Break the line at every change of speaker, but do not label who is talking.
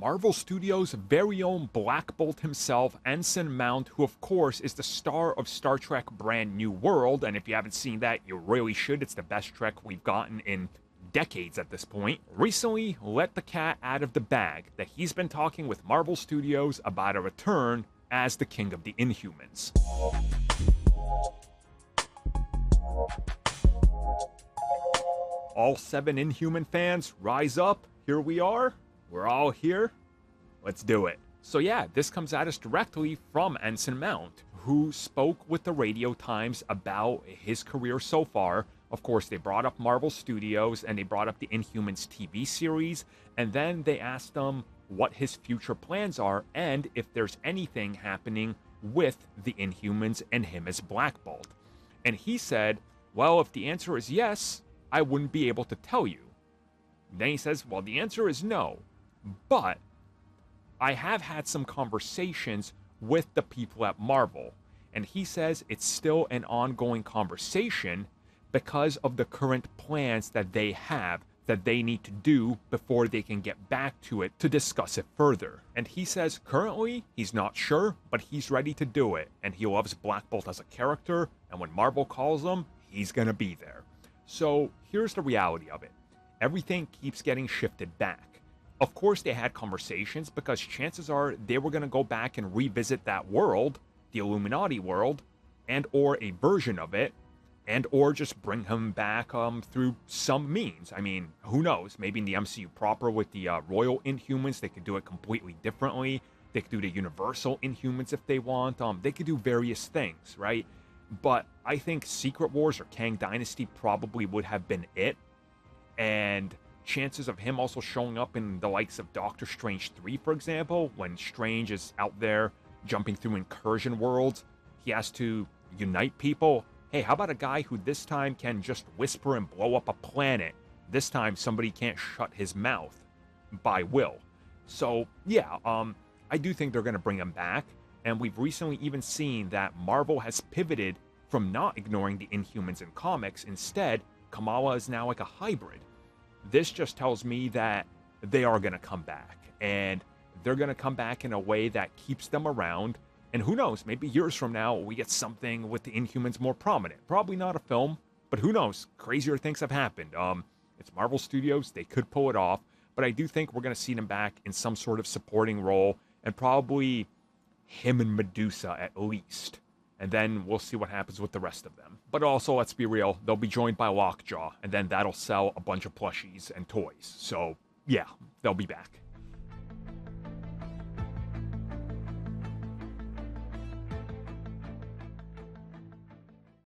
Marvel Studios' very own Black Bolt himself, Ensign Mount, who of course is the star of Star Trek Brand New World, and if you haven't seen that, you really should. It's the best Trek we've gotten in decades at this point, recently let the cat out of the bag that he's been talking with Marvel Studios about a return as the King of the Inhumans. All 7 Inhuman fans, rise up. Here we are. We're all here. Let's do it. So yeah, this comes at us directly from Ensign Mount, who spoke with the Radio Times about his career so far. Of course, they brought up Marvel Studios and they brought up the Inhumans TV series, and then they asked him what his future plans are and if there's anything happening with the Inhumans and him as Black Bolt. And he said, well, if the answer is yes, I wouldn't be able to tell you. Then he says, well, the answer is no, but I have had some conversations with the people at Marvel, and he says it's still an ongoing conversation because of the current plans that they have that they need to do before they can get back to it to discuss it further. And he says currently he's not sure, but he's ready to do it, and he loves Black Bolt as a character, and when Marvel calls him, he's gonna be there. So here's the reality of it. Everything keeps getting shifted back. Of course they had conversations because chances are they were going to go back and revisit that world, the Illuminati world, and or a version of it, and or just bring him back through some means. I mean, who knows? Maybe in the MCU proper with the Royal Inhumans, they could do it completely differently. They could do the Universal Inhumans if they want. They could do various things, right? But I think Secret Wars or Kang Dynasty probably would have been it. And chances of him also showing up in the likes of Doctor Strange 3, for example, when Strange is out there jumping through incursion worlds, he has to unite people. Hey, how about a guy who this time can just whisper and blow up a planet? This time somebody can't shut his mouth by will. So yeah, I do think they're going to bring him back. And we've recently even seen that Marvel has pivoted from not ignoring the Inhumans in comics. Instead, Kamala is now like a hybrid. This just tells me that they are going to come back, and they're going to come back in a way that keeps them around. And who knows, maybe years from now we get something with the Inhumans more prominent. Probably not a film, but who knows, crazier things have happened. It's Marvel Studios, they could pull it off, but I do think we're going to see them back in some sort of supporting role, and probably him and Medusa at least. And then we'll see what happens with the rest of them. But also, let's be real, they'll be joined by Lockjaw, and then that'll sell a bunch of plushies and toys. So, yeah, they'll be back.